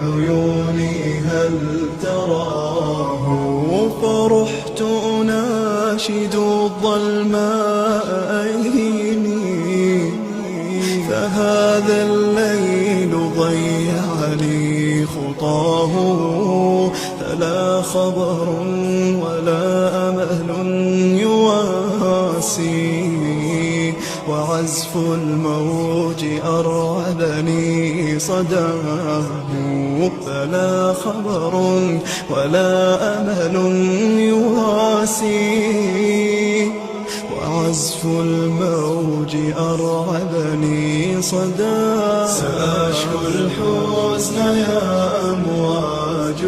عيوني هل تراه؟ فرحت أناشد الظلماء أيني، فهذا الليل ضيع لي خطاه. فلا خبر ولا أمل يواسي، وعزف الموج أرعبني صداه. فلا خبر ولا أمل يواسي، وعزف الموج أرعبني صداه. سأشكو الحزن يا أمواج